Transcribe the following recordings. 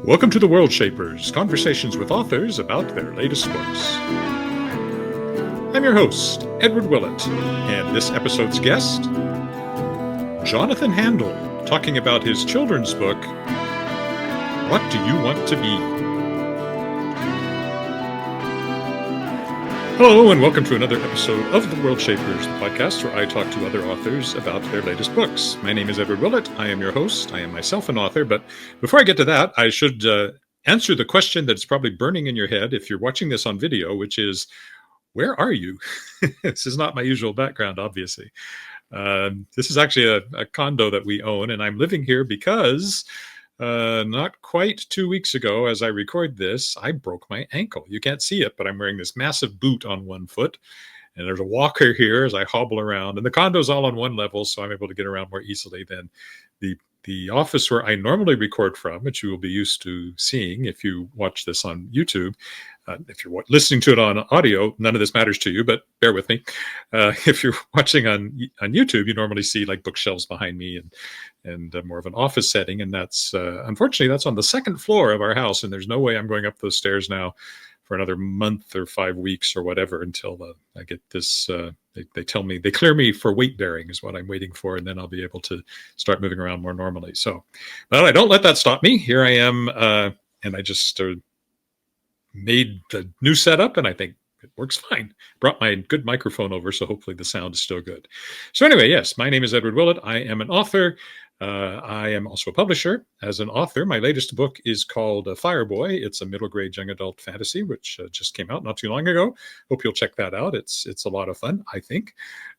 Welcome to the Worldshapers, conversations with authors about their latest books. I'm your host, Edward Willett, and this episode's guest, Jonathan Handel, talking about his children's book, What Do You Want to Be? Hello, and welcome to another episode of the Worldshapers, the podcast where I talk to other authors about their latest books. My name is Edward Willett. I am your host. I am myself an author. But before I get to that, I should answer the question that's probably burning in your head if you're watching this on video, which is, where are you? This is not my usual background, obviously. This is actually a condo that we own, and I'm living here because not quite 2 weeks ago, as I record this, I broke my ankle. You can't see it, but I'm wearing this massive boot on one foot, and there's a walker here as I hobble around. And the condo's all on one level, so I'm able to get around more easily than the office where I normally record from, which you will be used to seeing if you watch this on YouTube. If you're listening to it on audio, none of this matters to you, but bear with me. If you're watching on YouTube, you normally see like bookshelves behind me and more of an office setting. And that's, unfortunately, that's on the second floor of our house. And there's no way I'm going up those stairs now for another month or 5 weeks or whatever until I get this. They tell me, they clear me for weight bearing is what I'm waiting for. And then I'll be able to start moving around more normally. So, but I don't let that stop me. Here I am. And I just made the new setup, and I think it works fine. Brought my good microphone over, so hopefully the sound is still good. So anyway, yes, my name is Edward Willett. I am an author. I am also a publisher. As an author, my latest book is called Fireboy. It's a middle grade young adult fantasy, which just came out not too long ago. Hope you'll check that out. It's a lot of fun, I think.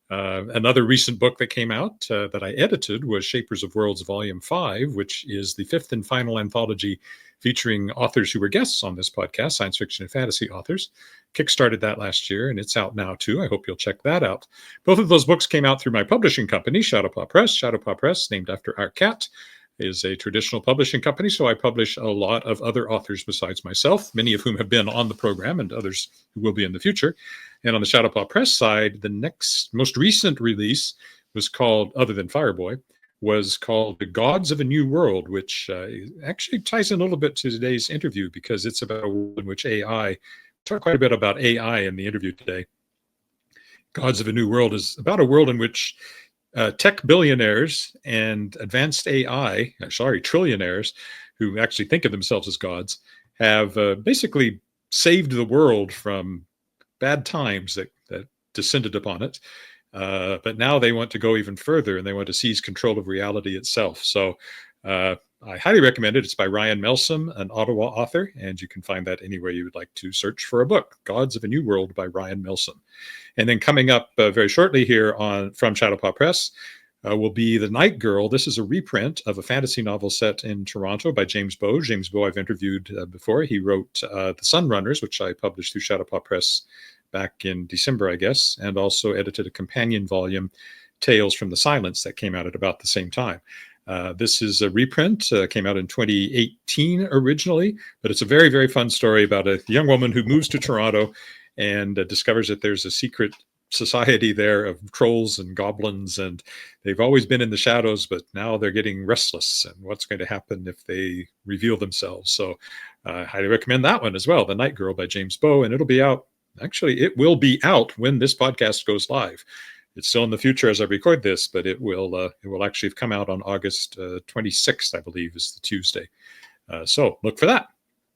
Another recent book that came out that I edited was Shapers of Worlds Volume 5, which is the fifth and final anthology featuring authors who were guests on this podcast, science fiction and fantasy authors. Kickstarted that last year, and it's out now, too. I hope you'll check that out. Both of those books came out through my publishing company, Shadowpaw Press. Shadowpaw Press, named after our cat, is a traditional publishing company, so I publish a lot of other authors besides myself, many of whom have been on the program and others who will be in the future. And on the Shadowpaw Press side, the most recent release was called, other than Fireboy, was called The Gods of a New World, which actually ties in a little bit to today's interview because it's about a world in which AI, talk quite a bit about AI in the interview today. Gods of a New World is about a world in which tech billionaires and advanced AI, trillionaires, who actually think of themselves as gods, have basically saved the world from bad times that descended upon it. But now they want to go even further and they want to seize control of reality itself. So I highly recommend it. It's by Ryan Melsom, an Ottawa author, and you can find that anywhere you would like to search for a book, Gods of a New World by Ryan Melsom. And then coming up very shortly here from Shadowpaw Press will be The Night Girl. This is a reprint of a fantasy novel set in Toronto by James Bowe. James Bowe I've interviewed before. He wrote The Sunrunners, which I published through Shadowpaw Press back in December, I guess, and also edited a companion volume, Tales from the Silence, that came out at about the same time. This is a reprint, came out in 2018 originally, but it's a very, very fun story about a young woman who moves to Toronto and discovers that there's a secret society there of trolls and goblins, and they've always been in the shadows, but now they're getting restless, and what's going to happen if they reveal themselves. So I highly recommend that one as well, The Night Girl by James Bowe, and it'll be out. Actually, it will be out when this podcast goes live. It's still in the future as I record this, but it will actually have come out on August 26th, I believe, is the Tuesday. So look for that.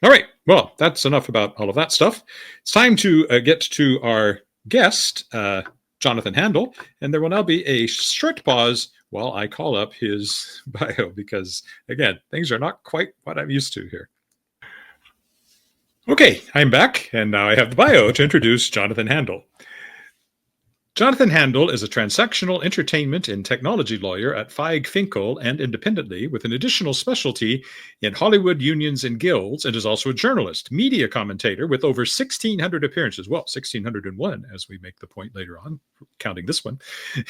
All right. Well, that's enough about all of that stuff. It's time to get to our guest, Jonathan Handel, and there will now be a short pause while I call up his bio because, again, things are not quite what I'm used to here. Okay, I'm back, and now I have the bio to introduce Jonathan Handel. Jonathan Handel is a transactional entertainment and technology lawyer at Feig Finkel and independently, with an additional specialty in Hollywood unions and guilds, and is also a journalist, media commentator with over 1,600 appearances. Well, 1,601, as we make the point later on, counting this one,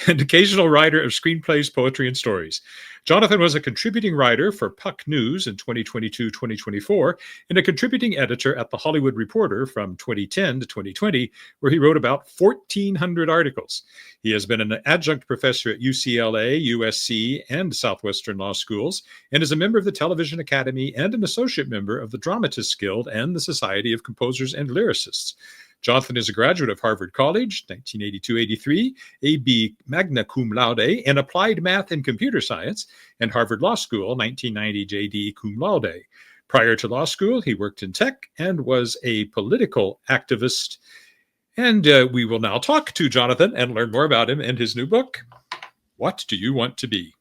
and occasional writer of screenplays, poetry, and stories. Jonathan was a contributing writer for Puck News in 2022-2024 and a contributing editor at The Hollywood Reporter from 2010 to 2020, where he wrote about 1,400 articles. He has been an adjunct professor at UCLA, USC, and Southwestern Law Schools, and is a member of the Television Academy and an associate member of the Dramatists Guild and the Society of Composers and Lyricists. Jonathan is a graduate of Harvard College, 1982-83, AB magna cum laude in applied math and computer science, and Harvard Law School, 1990 JD cum laude. Prior to law school, he worked in tech and was a political activist. And we will now talk to Jonathan and learn more about him and his new book, What Do You Want to Be?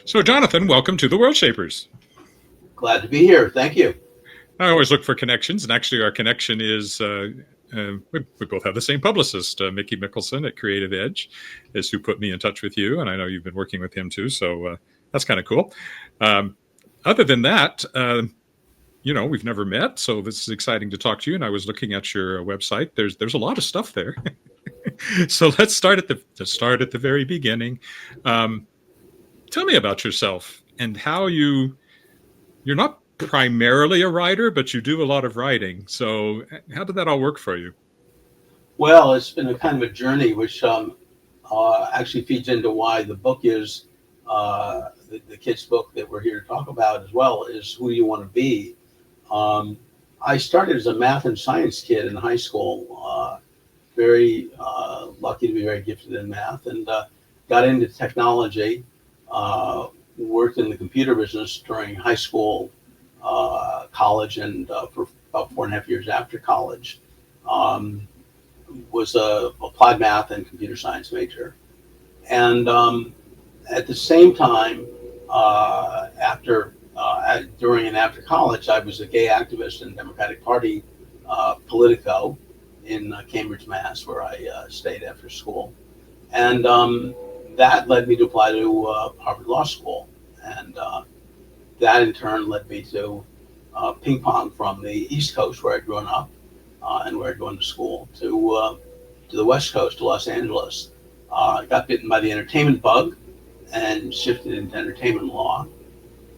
So, Jonathan, welcome to the Worldshapers. Glad to be here. Thank you. I always look for connections, and actually our connection is we both have the same publicist, Mickey Mickelson at Creative Edge, is who put me in touch with you, and I know you've been working with him too, so that's kind of cool. Other than that, we've never met, so this is exciting to talk to you, and I was looking at your website. There's a lot of stuff there. So let's start at the very beginning. Tell me about yourself and how you're not primarily a writer, but you do a lot of writing. So how did that all work for you? Well, it's been a kind of a journey, which actually feeds into why the book is the kid's book that we're here to talk about as well, is Who You Want to Be. I started as a math and science kid in high school, very lucky to be very gifted in math, and got into technology, worked in the computer business during high school, college, and for about 4.5 years after college. Was a applied math and computer science major. And at the same time, during and after college, I was a gay activist in the Democratic Party, Politico, in Cambridge, Mass, where I stayed after school. And that led me to apply to Harvard Law School. And that in turn led me to ping pong from the East Coast, where I'd grown up and where I'd gone to school, to the West Coast, to Los Angeles. I got bitten by the entertainment bug and shifted into entertainment law.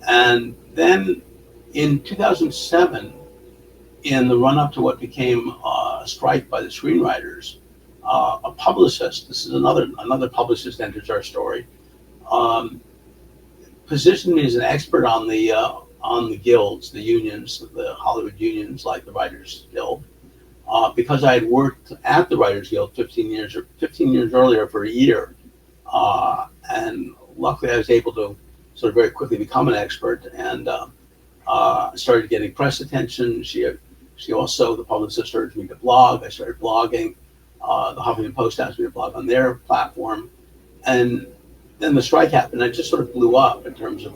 And then in 2007, in the run-up to what became a strike by the screenwriters, a publicist, this is another publicist enters our story, positioned me as an expert on the guilds, the unions, the Hollywood unions, like the Writers Guild, because I had worked at the Writers Guild 15 years earlier for a year, and luckily I was able to sort of very quickly become an expert, and started getting press attention. She also, the publicist, urged me to blog. I started blogging. The Huffington Post asked me to blog on their platform, and then the strike happened. I just sort of blew up in terms of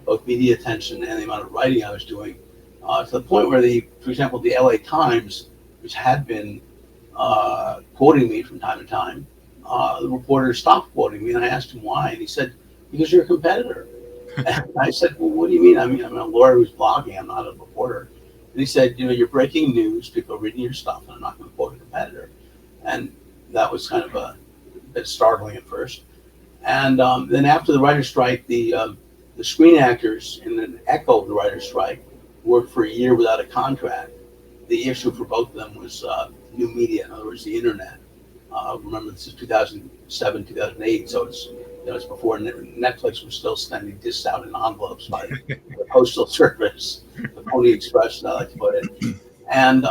both media attention and the amount of writing I was doing, to the point where for example, the LA Times, which had been quoting me from time to time, the reporter stopped quoting me, and I asked him why, and he said, "Because you're a competitor." And I said, "Well, what do you mean? I mean, I'm a lawyer who's blogging. I'm not a reporter." And he said, "You're breaking news. People are reading your stuff, and I'm not going to quote a competitor." And that was kind of a bit startling at first. And then after the writer's strike, the screen actors, in an echo of the writer's strike, worked for a year without a contract. The issue for both of them was new media, in other words, the internet. Remember, this is 2007, 2008, so it's before Netflix was still sending discs out in envelopes by the Postal Service, the Pony Express, as I like to put it. And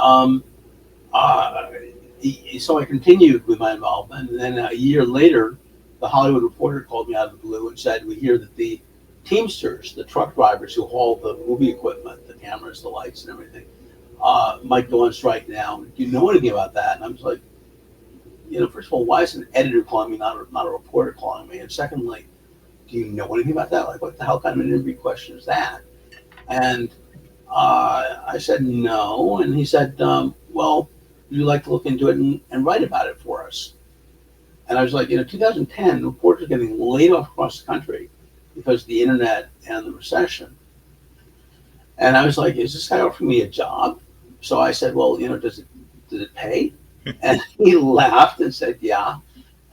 so I continued with my involvement, and then a year later, the Hollywood Reporter called me out of the blue and said, "We hear that the Teamsters, the truck drivers who haul the movie equipment, the cameras, the lights, and everything, might go on strike now. Do you know anything about that?" And I was like, first of all, why is an editor calling me, not a reporter calling me? And secondly, do you know anything about that? Like, what the hell kind of an interview question is that? And I said no, and he said, "Well, would you like to look into it and write about it for us?" And I was like, 2010, reporters are getting laid off across the country because of the internet and the recession. And I was like, is this guy offering me a job? So I said, well, does it pay? And he laughed and said, yeah.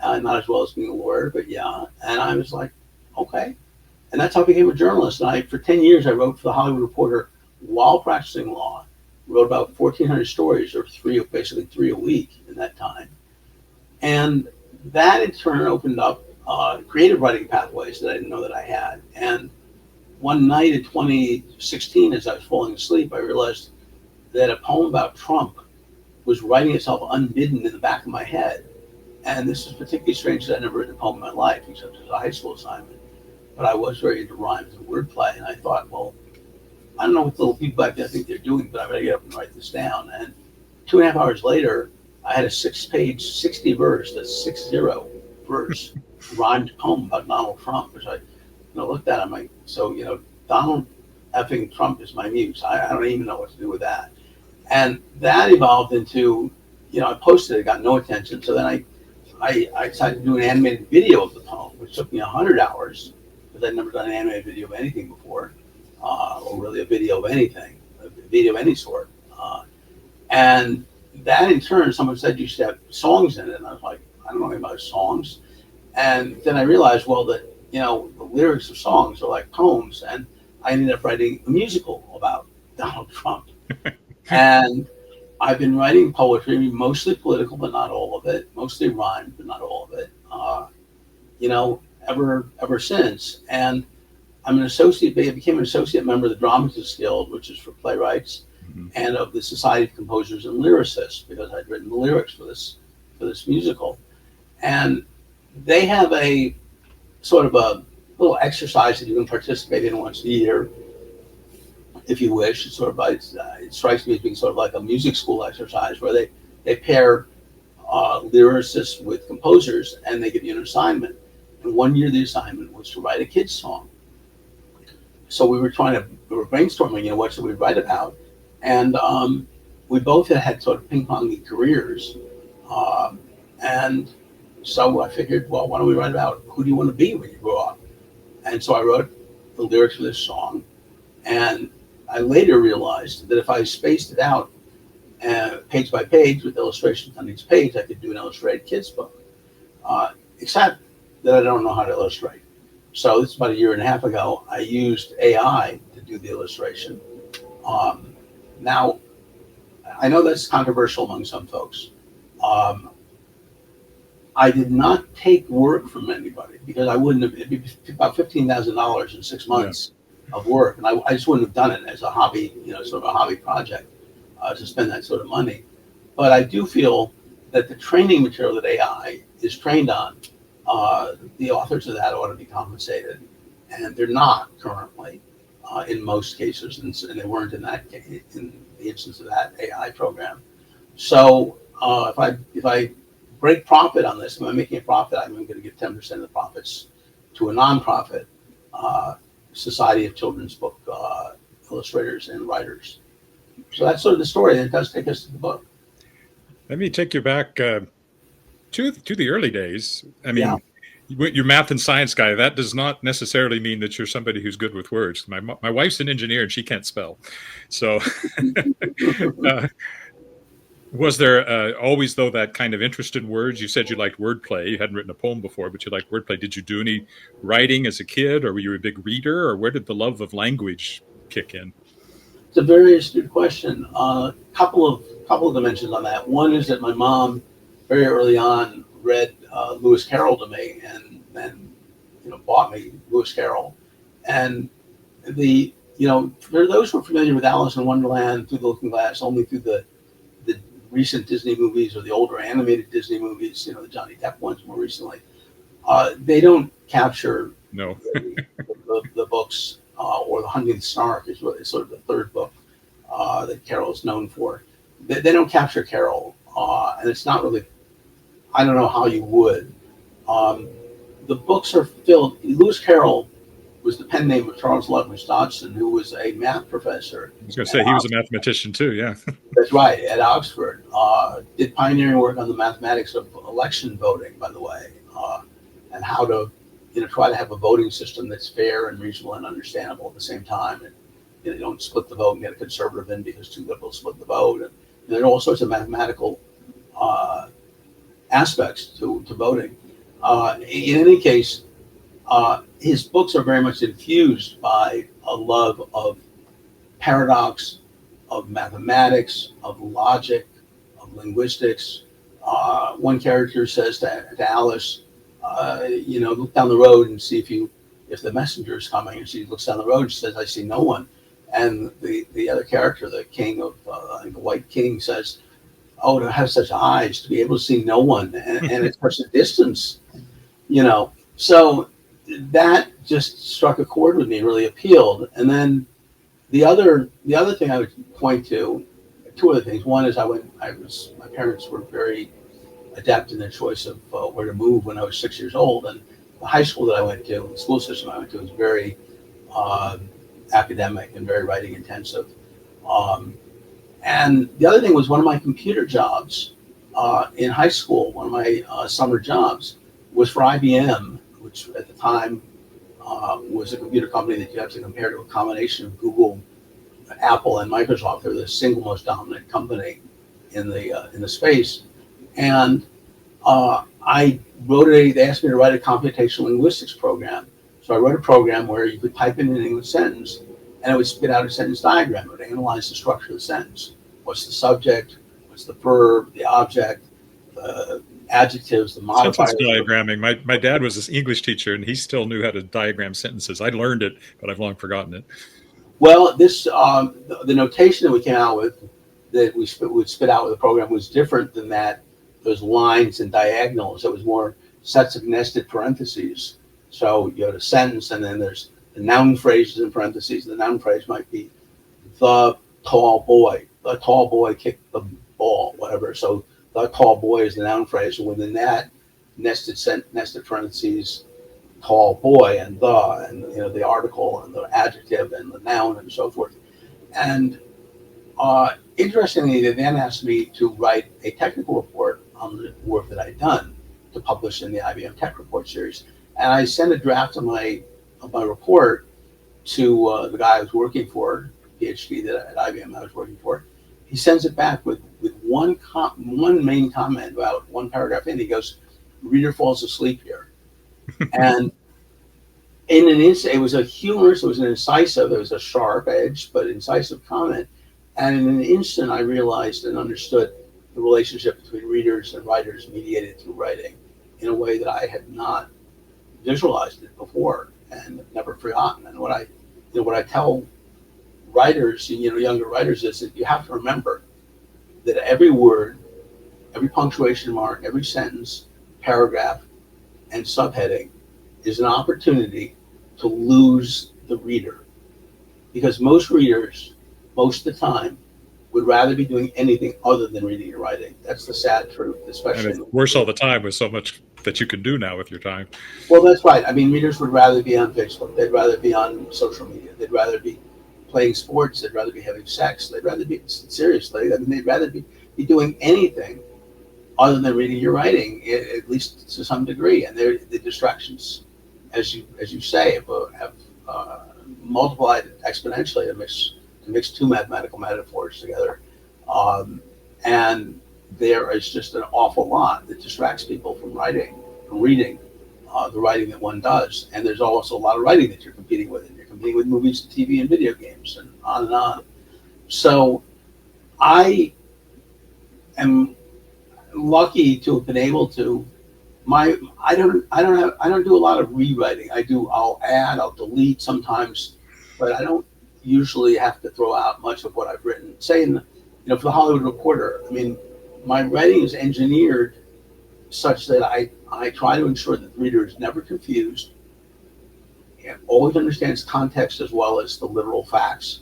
Not as well as being a lawyer, but yeah. And I was like, Okay. And that's how I became a journalist. And for 10 years, I wrote for the Hollywood Reporter while practicing law. Wrote about 1,400 stories, or basically three a week in that time. And that in turn opened up creative writing pathways that I didn't know that I had. And one night in 2016, as I was falling asleep, I realized that a poem about Trump was writing itself unbidden in the back of my head. And this is particularly strange because I'd never written a poem in my life, except as a high school assignment. But I was very into rhymes and wordplay. And I thought, well, I don't know what the little people back there think they're doing, but I better get up and write this down. And 2.5 hours later, I had a 6-page, 60 verse, that's 60 verse, rhymed poem about Donald Trump, which I looked at. I'm like, so, Donald effing Trump is my muse. I don't even know what to do with that. And that evolved into, I posted it, got no attention. So then I decided to do an animated video of the poem, which took me 100 hours because I'd never done an animated video of anything before, or really a video of anything, a video of any sort. And that in turn, someone said you should have songs in it. And I was like, I don't know anything about songs. And then I realized, well, that, the lyrics of songs are like poems. And I ended up writing a musical about Donald Trump. And I've been writing poetry, mostly political, but not all of it, mostly rhyme, but not all of it, ever since. And I'm an associate, I became an associate member of the Dramatists Guild, which is for playwrights, and of the Society of Composers and Lyricists, because I'd written the lyrics for this musical. And they have a sort of a little exercise that you can participate in once a year, if you wish. It's sort of it strikes me as being sort of like a music school exercise where they pair lyricists with composers, and they give you an assignment. And one year the assignment was to write a kid's song. So we were brainstorming, what should we write about? And we both had sort of ping-ponging careers. And so I figured, well, why don't we write about who do you want to be when you grow up? And so I wrote the lyrics for this song. And I later realized that if I spaced it out page by page with illustrations on each page, I could do an illustrated kid's book, except that I don't know how to illustrate. So this is about 1.5 years ago. I used AI to do the illustration. Now, I know that's controversial among some folks. I did not take work from anybody because I wouldn't have. It'd be about $15,000 in 6 months of work, and I just wouldn't have done it as a hobby, sort of a hobby project to spend that sort of money. But I do feel that the training material that AI is trained on, the authors of that ought to be compensated, and they're not currently in most cases, and they weren't in that case, in the instance of that AI program. So if I break profit on this, if I'm making a profit, I'm going to give 10% of the profits to a nonprofit Society of Children's Book Illustrators and Writers. So that's sort of the story, and it does take us to the book. Let me take you back to the early days. I mean, you're math and science guy. That does not necessarily mean that you're somebody who's good with words. My wife's an engineer and she can't spell. So was there always, though, that kind of interest in words? You said you liked wordplay. You hadn't written a poem before, but you liked wordplay. Did you do any writing as a kid, or were you a big reader, or where did the love of language kick in? It's a very astute question. Couple of dimensions on that. One is that my mom, very early on, read Lewis Carroll to me, and bought me Lewis Carroll. And for those who are familiar with Alice in Wonderland, Through the Looking Glass, only through the recent Disney movies or the older animated Disney movies, the Johnny Depp ones more recently, they don't capture the books, or The Hunting of the Snark is sort of the third book that Carroll is known for. They don't capture Carroll, and it's not really, I don't know how you would. The books are filled. Lewis Carroll was the pen name of Charles Ludwig Dodgson, who was a math professor. I was going to say he was a mathematician too, yeah. That's right, at Oxford. Did pioneering work on the mathematics of election voting, by the way, and how to try to have a voting system that's fair and reasonable and understandable at the same time. And you don't split the vote and get a conservative in because two liberals split the vote. And there are all sorts of mathematical aspects to voting. In any case, His books are very much infused by a love of paradox, of mathematics, of logic, of linguistics. One character says to Alice, look down the road and see if the messenger is coming. And she looks down the road and she says, I see no one. And the other character, the king of, the White King, says, oh, to have such eyes, to be able to see no one, and at such a distance, So that just struck a chord with me, really appealed. And then the other thing I would point to, two other things. One is my parents were very adept in their choice of where to move when I was 6 years old, and the high school that I went to, the school system I went to, was very academic and very writing intensive. And the other thing was one of my computer jobs in high school, one of my summer jobs was for IBM, which at the time was a computer company that you have to compare to a combination of Google, Apple, and Microsoft. They're the single most dominant company in the space. And they asked me to write a computational linguistics program. So I wrote a program where you could type in an English sentence and it would spit out a sentence diagram. It would analyze the structure of the sentence. What's the subject? What's the verb? The object? The adjectives? The modifiers? Sentence diagramming. My dad was this English teacher, and he still knew how to diagram sentences. I learned it, but I've long forgotten it. Well, the notation that we came out with, that we would spit out with the program, was different than that. Those lines and diagonals. It was more sets of nested parentheses. So you have a sentence, and then there's the noun phrases in parentheses. The noun phrase might be the tall boy. The tall boy kicked the ball, whatever. So the tall boy is the noun phrase, and within that, nested parentheses, tall boy, and the article and the adjective and the noun and so forth. And interestingly, they then asked me to write a technical report on the work that I'd done to publish in the IBM Tech Report series. And I sent a draft of my report to the guy I was working for, PhD at IBM I was working for. He sends it back with one main comment about one paragraph in. He goes, "Reader falls asleep here." And in an instant, it was a humorous, it was an incisive, it was a sharp edge, but incisive comment. And in an instant, I realized and understood the relationship between readers and writers mediated through writing in a way that I had not visualized it before and never forgotten. And what I tell writers, younger writers, is that you have to remember that every word, every punctuation mark, every sentence, paragraph, and subheading is an opportunity to lose the reader. Because most readers, most of the time, would rather be doing anything other than reading or writing. That's the sad truth, especially. And it's worse all the time with so much that you can do now with your time. Well, that's right. I mean, readers would rather be on Facebook. They'd rather be on social media. They'd rather be playing sports. They'd rather be having sex. They'd rather be, seriously, they'd rather be doing anything other than reading or writing, at least to some degree. And the distractions, as you say, have multiplied exponentially to mix two mathematical metaphors together. And there is just an awful lot that distracts people from reading the writing that one does. And there's also a lot of writing that you're competing with. And you're competing with movies, TV, and video games, and on and on. So I am lucky to have been able to. I don't do a lot of rewriting. I'll add, I'll delete sometimes, but I don't usually have to throw out much of what I've written. Say for the Hollywood Reporter, I mean, my writing is engineered such that I try to ensure that the reader is never confused and always understands context as well as the literal facts.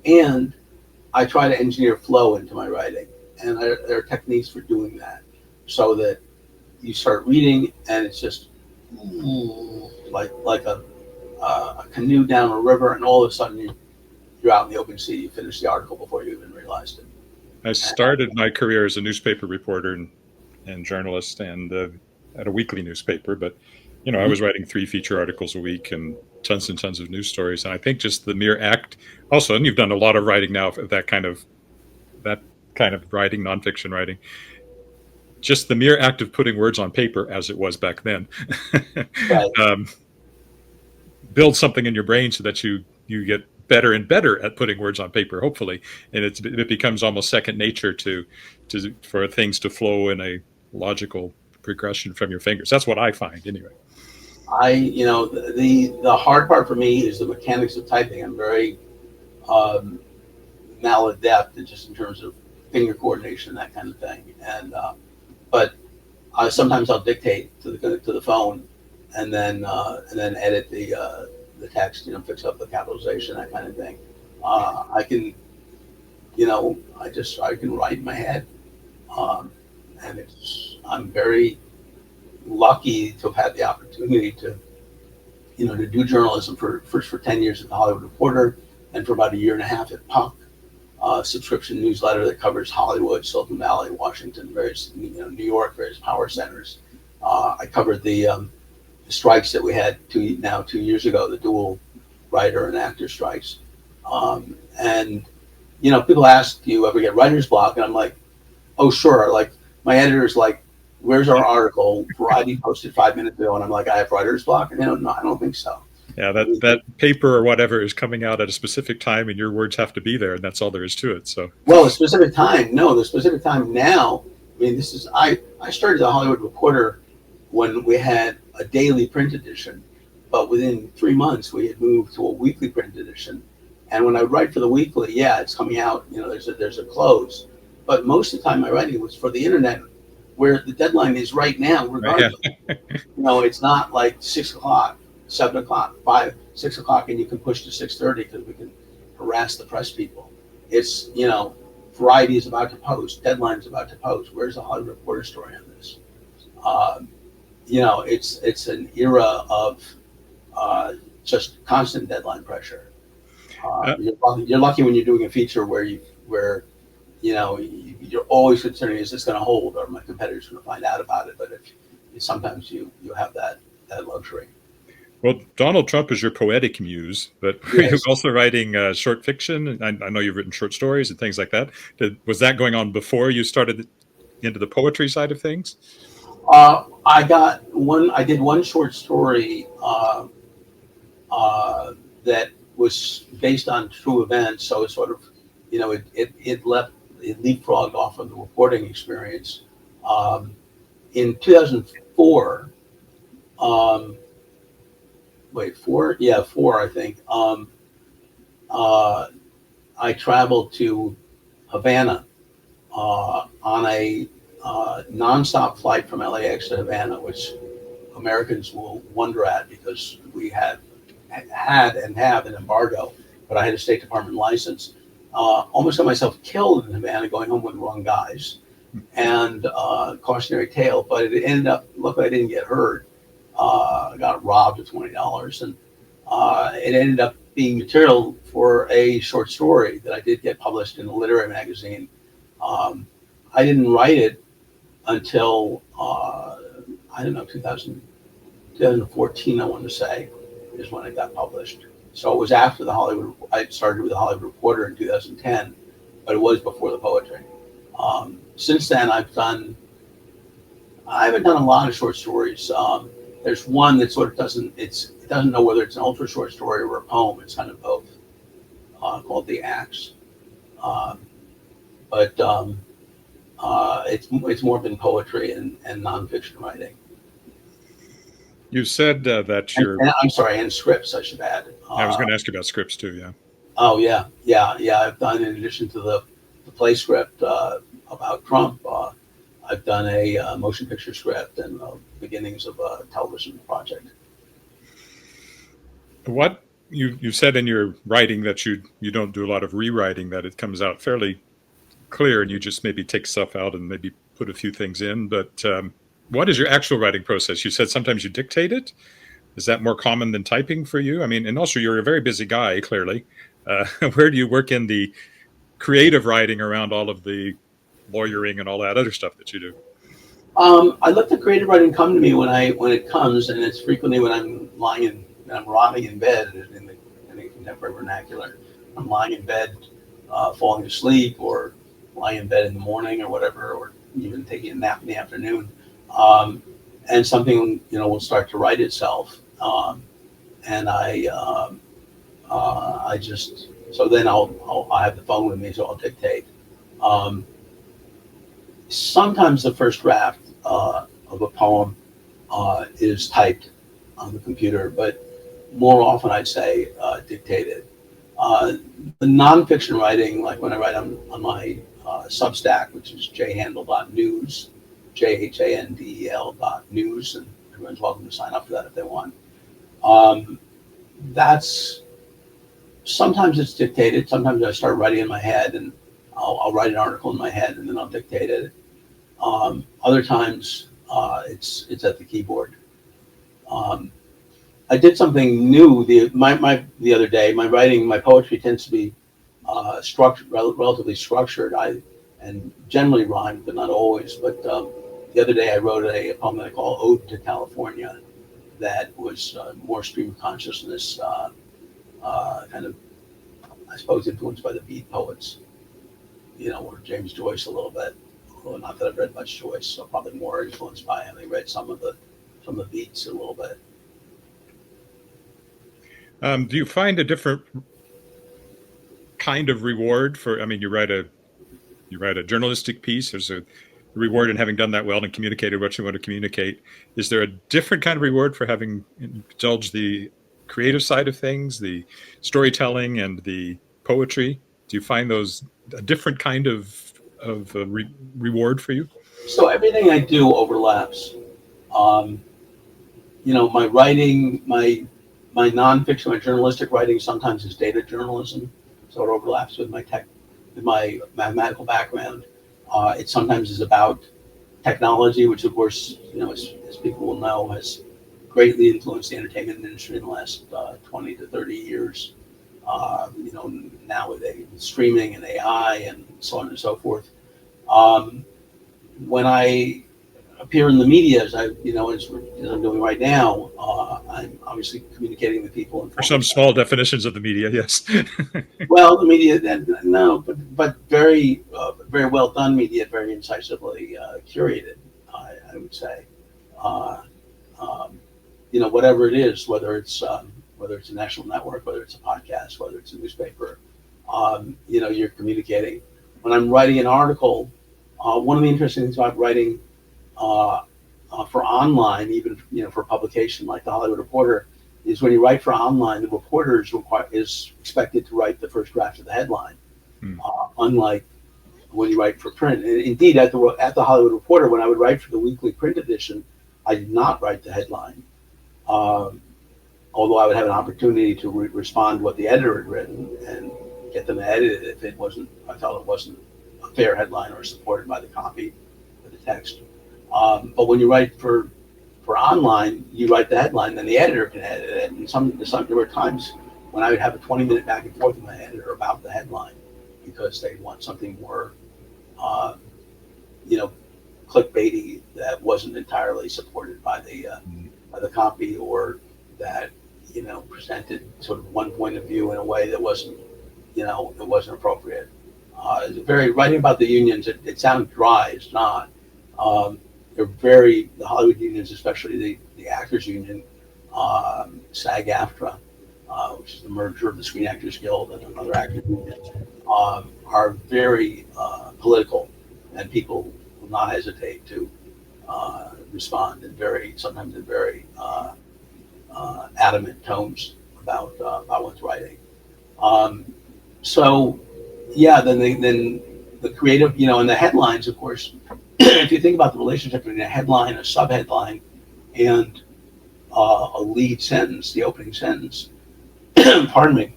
And I try to engineer flow into my writing. And there are techniques for doing that, so that you start reading and it's just like a canoe down a river, and all of a sudden you're out in the open sea. You finish the article before you even realized it. I started my career as a newspaper reporter and journalist, and at a weekly newspaper. But I was writing 3 feature articles a week and tons of news stories. And I think just the mere act, also, and you've done a lot of writing now, that kind of writing, nonfiction writing. Just the mere act of putting words on paper, as it was back then, Right. build something in your brain so that you get better and better at putting words on paper, hopefully, and it becomes almost second nature to for things to flow in a logical progression from your fingers. That's what I find, anyway. The hard part for me is the mechanics of typing. I'm very um, maladept, just in terms of finger coordination, that kind of thing. But sometimes I'll dictate to the phone, and then edit the text, fix up the capitalization, that kind of thing. I can, I can write in my head, um, and I'm very lucky to have had the opportunity to do journalism for 10 years at the Hollywood Reporter, and for about a year and a half at Puck, subscription newsletter that covers Hollywood, Silicon Valley, Washington, various, New York, various power centers. I covered the strikes that we had 2 years ago, the dual writer and actor strikes. And people ask, do you ever get writer's block? And I'm like, oh, sure. Like, my editor's like, where's our article? Variety posted 5 minutes ago. And I'm like, I have writer's block? And no, I don't think so. Yeah, that paper or whatever is coming out at a specific time, and your words have to be there, and that's all there is to it. So, well, the specific time now. I mean, I started the Hollywood Reporter when we had a daily print edition, but within 3 months we had moved to a weekly print edition. And when I write for the weekly, yeah, it's coming out. There's a close, but most of the time my writing was for the internet, where the deadline is right now, regardless. yeah. It's not like 6 o'clock. 7 o'clock, 6 o'clock, and you can push to 6:30 because we can harass the press people. It's, Variety is about to post, Deadline's about to post. Where's the Hollywood Reporter story on this? It's an era of just constant deadline pressure. You're lucky when you're doing a feature where you're always considering, is this going to hold, or my competitor's going to find out about it? But sometimes you have that luxury. Well, Donald Trump is your poetic muse, but Yes. you're also writing short fiction. I know you've written short stories and things like that. Was that going on before you started into the poetry side of things? I did one short story that was based on true events, so it sort of, it leapfrogged off of the reporting experience. In 2004. Four? Yeah, four, I think. I traveled to Havana on a nonstop flight from LAX to Havana, which Americans will wonder at because we had and have an embargo, but I had a State Department license. Almost got myself killed in Havana going home with the wrong guys, and cautionary tale, but it ended up, luckily I didn't get hurt. I got robbed of $20, and it ended up being material for a short story that I did get published in a literary magazine. I didn't write it until, 2014, I want to say, is when it got published. So it was after I started with the Hollywood Reporter in 2010, but it was before the poetry. Since then, I haven't done a lot of short stories. There's one that sort of doesn't know whether it's an ultra short story or a poem. It's kind of both, called The Axe. But it's more been poetry and nonfiction writing. You said that you're. I'm sorry, and scripts, I should add. I was going to ask you about scripts too. Yeah. Oh yeah. I've done, in addition to the play script about Trump, I've done a motion picture script and beginnings of a television project. What you said in your writing that you don't do a lot of rewriting, that it comes out fairly clear, and you just maybe take stuff out and maybe put a few things in. But what is your actual writing process? You said sometimes you dictate it. Is that more common than typing for you? I mean, and also you're a very busy guy, clearly. Where do you work in the creative writing around all of the lawyering and all that other stuff that you do? I let the creative writing come to me when it comes, and it's frequently when I'm rotting in bed in the contemporary vernacular. I'm lying in bed, falling asleep, or lying in bed in the morning or whatever, or even taking a nap in the afternoon. And something, will start to write itself. and I just so then I have the phone with me, so I'll dictate. Um, Sometimes the first draft of a poem is typed on the computer, but more often I'd say dictated. Uh, the nonfiction writing, like when I write on my Substack, which is jhandel.news, JHANDEL.news, and everyone's welcome to sign up for that if they want. Um, that's Sometimes it's dictated. Sometimes I start writing in my head, and I'll write an article in my head, and then I'll dictate it. Other times it's at the keyboard. Um, I did something new the other day. My poetry tends to be relatively structured. I and generally rhymed, but not always. But the other day I wrote a poem that I call "Ode to California," that was more stream of consciousness, kind of, I suppose, influenced by the beat poets, or James Joyce a little bit. Although not that I've read much Joyce, so probably more influenced by having read some of the beats a little bit. Do you find a different kind of reward for? I mean, you write a journalistic piece. There's a reward in having done that well and communicated what you want to communicate. Is there a different kind of reward for having indulged the creative side of things, the storytelling and the poetry? Do you find those a different kind of reward for you? So everything I do overlaps. Um, my writing, my nonfiction, my journalistic writing sometimes is data journalism, so it overlaps with my mathematical background. It sometimes is about technology, which of course, as people will know, has greatly influenced the entertainment industry in the last 20 to 30 years. Nowadays, streaming and AI and so on and so forth. When I appear in the media, as I'm doing right now, I'm obviously communicating with people. For some small definitions of the media, yes. Well, the media, no, but very, very well done media, very incisively curated, I would say. Uh, Whatever it is, whether it's a national network, whether it's a podcast, whether it's a newspaper, you're communicating. When I'm writing an article, one of the interesting things about writing for online, even for publication like the Hollywood Reporter, is when you write for online, the reporter is expected to write the first draft of the headline, unlike when you write for print. And indeed, at the Hollywood Reporter, when I would write for the weekly print edition, I did not write the headline, although I would have an opportunity to respond to what the editor had written and get them edited if I felt it wasn't a fair headline or supported by the copy or the text. But when you write for online, you write the headline, then the editor can edit it. And there were times when I would have a 20-minute back and forth with my editor about the headline because they want something more, clickbaity that wasn't entirely supported by the copy, or that presented sort of one point of view in a way that wasn't appropriate. Writing about the unions, it sounds dry. It's not. The Hollywood unions, especially the actors union, SAG-AFTRA, which is the merger of the Screen Actors Guild and another actors union, are very political, and people will not hesitate to respond sometimes in very adamant tones about one's writing. Then the creative, and the headlines, of course. If you think about the relationship between a headline, a subheadline, and a lead sentence, the opening sentence, pardon me,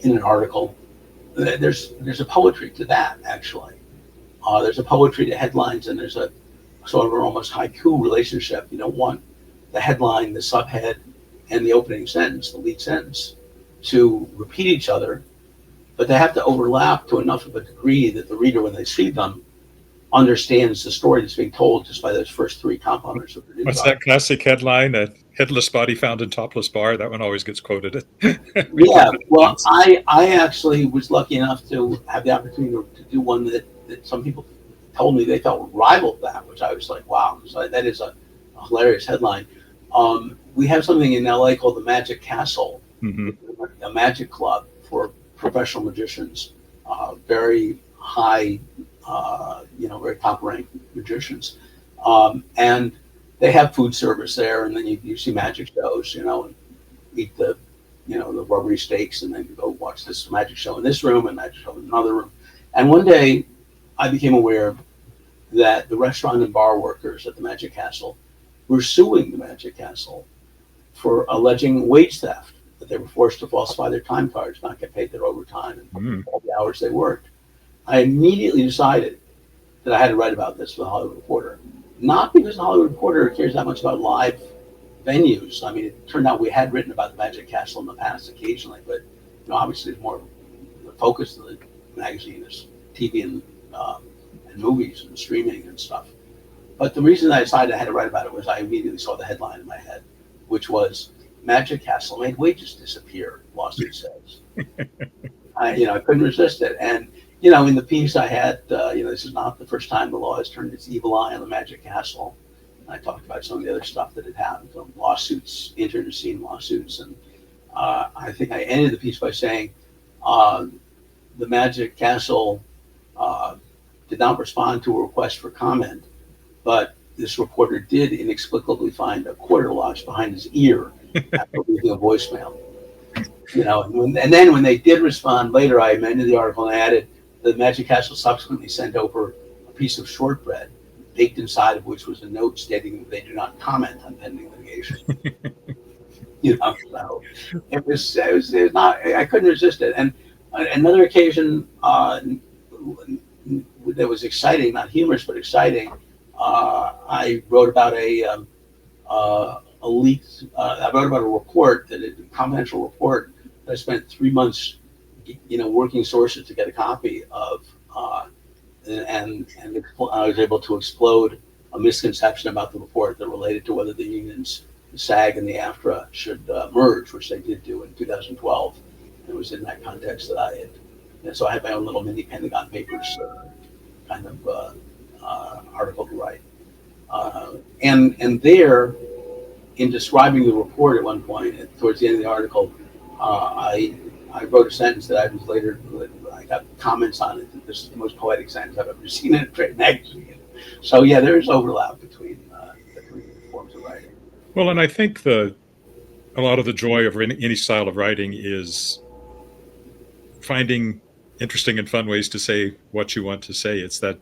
in an article, there's a poetry to that, actually. There's a poetry to headlines, and there's a sort of an almost haiku relationship. You don't want the headline, the subhead, and the opening sentence, the lead sentence, to repeat each other, but they have to overlap to enough of a degree that the reader, when they see them, understands the story that's being told just by those first three components of the news. What's that classic headline? A headless body found in topless bar. That one always gets quoted. Yeah, well, I actually was lucky enough to have the opportunity to do one that some people told me they felt rivaled that, which I was like, wow, so that is a hilarious headline. We have something in LA called the Magic Castle, Hmm. a magic club for professional magicians, very high, very top ranked magicians. And they have food service there, and then you see magic shows, and eat the rubbery steaks, and then you go watch this magic show in this room and magic show in another room. And one day I became aware that the restaurant and bar workers at the Magic Castle were suing the Magic Castle for alleging wage theft, that they were forced to falsify their time cards, not get paid their overtime and all the hours they worked. I immediately decided that I had to write about this for the Hollywood Reporter. Not because the Hollywood Reporter cares that much about live venues. I mean, it turned out we had written about the Magic Castle in the past occasionally, but obviously it's more the focus of the magazine is TV and movies and streaming and stuff. But the reason I decided I had to write about it was I immediately saw the headline in my head, which was Magic Castle made wages disappear, lawsuit says. I couldn't resist it. And, in the piece I had, this is not the first time the law has turned its evil eye on the Magic Castle. I talked about some of the other stuff that had happened, lawsuits, internecine lawsuits. And I think I ended the piece by saying the Magic Castle did not respond to a request for comment, but this reporter did inexplicably find a quarter lodged behind his ear after leaving a voicemail. And then when they did respond later, I amended the article and I added the Magic Castle subsequently sent over a piece of shortbread, baked inside of which was a note stating that they do not comment on pending litigation. So it was not. I couldn't resist it. And another occasion that was exciting, not humorous but exciting. I wrote about a leaked. I wrote about a report, a confidential report that I spent 3 months, working sources to get a copy of, and I was able to explode a misconception about the report that related to whether the unions, the SAG and the AFTRA, should merge, which they did do in 2012. And it was in that context that I had. And so I had my own little mini Pentagon Papers kind of article to write. And there, in describing the report at one point, towards the end of the article, I wrote a sentence that I was later, I got comments on it, that this is the most poetic sentence I've ever seen in a trade magazine. So yeah, there's overlap between forms of writing. Well, and I think a lot of the joy of any style of writing is finding interesting and fun ways to say what you want to say. It's that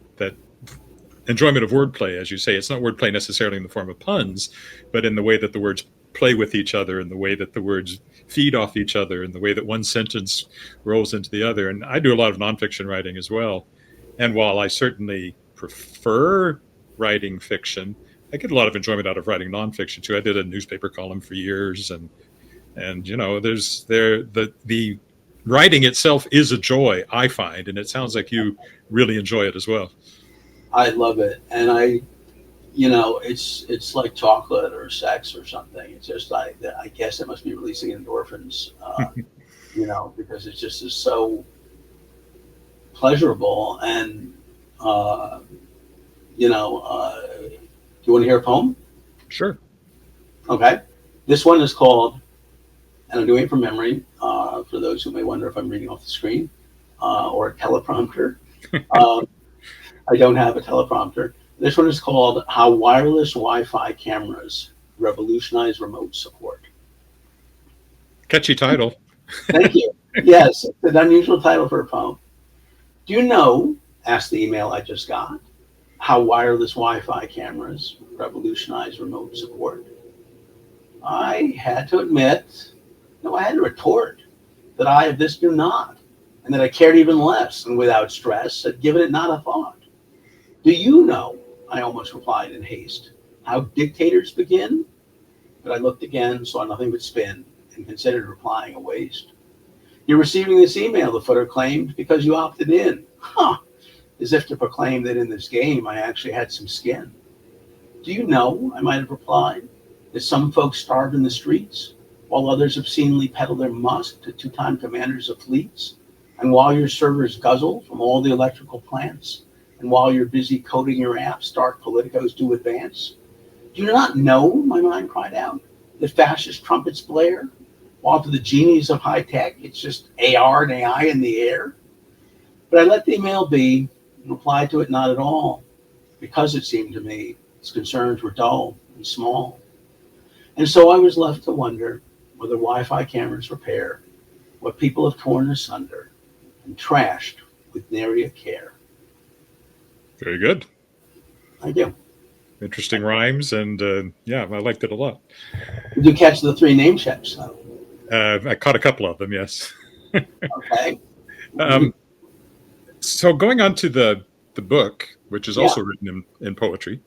enjoyment of wordplay, as you say. It's not wordplay necessarily in the form of puns, but in the way that the words play with each other, and the way that the words feed off each other, and the way that one sentence rolls into the other. And I do a lot of nonfiction writing as well. And while I certainly prefer writing fiction, I get a lot of enjoyment out of writing nonfiction too. I did a newspaper column for years, and the writing itself is a joy, I find, and it sounds like you really enjoy it as well. I love it, and it's like chocolate or sex or something. It's just I guess it must be releasing endorphins, because it's just is so pleasurable. And do you want to hear a poem? Sure. Okay, this one is called, and I'm doing it from memory, for those who may wonder if I'm reading off the screen or a teleprompter. I don't have a teleprompter. This one is called How Wireless Wi-Fi Cameras Revolutionize Remote Support. Catchy title. Thank you. Yes, it's an unusual title for a poem. Do you know, asked the email I just got, how wireless Wi-Fi cameras revolutionize remote support? I had to admit, I had to retort that I of this do not, and that I cared even less, and without stress had given it not a thought. Do you know, I almost replied in haste, how dictators begin? But I looked again, saw nothing but spin, and considered replying a waste. You're receiving this email, the footer claimed, because you opted in. Huh, as if to proclaim that in this game I actually had some skin. Do you know, I might have replied, that some folks starve in the streets, while others obscenely peddle their musk to two-time commanders of fleets, and while your servers guzzle from all the electrical plants, and while you're busy coding your apps, dark politicos do advance? Do you not know, my mind cried out, that fascist trumpets blare? While to the genies of high tech, it's just AR and AI in the air? But I let the email be and replied to it not at all, because it seemed to me its concerns were dull and small. And so I was left to wonder whether Wi-Fi cameras repair what people have torn asunder and trashed with nary a care. Very good. Thank you. Interesting rhymes, and yeah, I liked it a lot. Did you catch the 3 name checks, though? I caught a couple of them, yes. Okay. So going on to the book, which is Yeah. also written in poetry.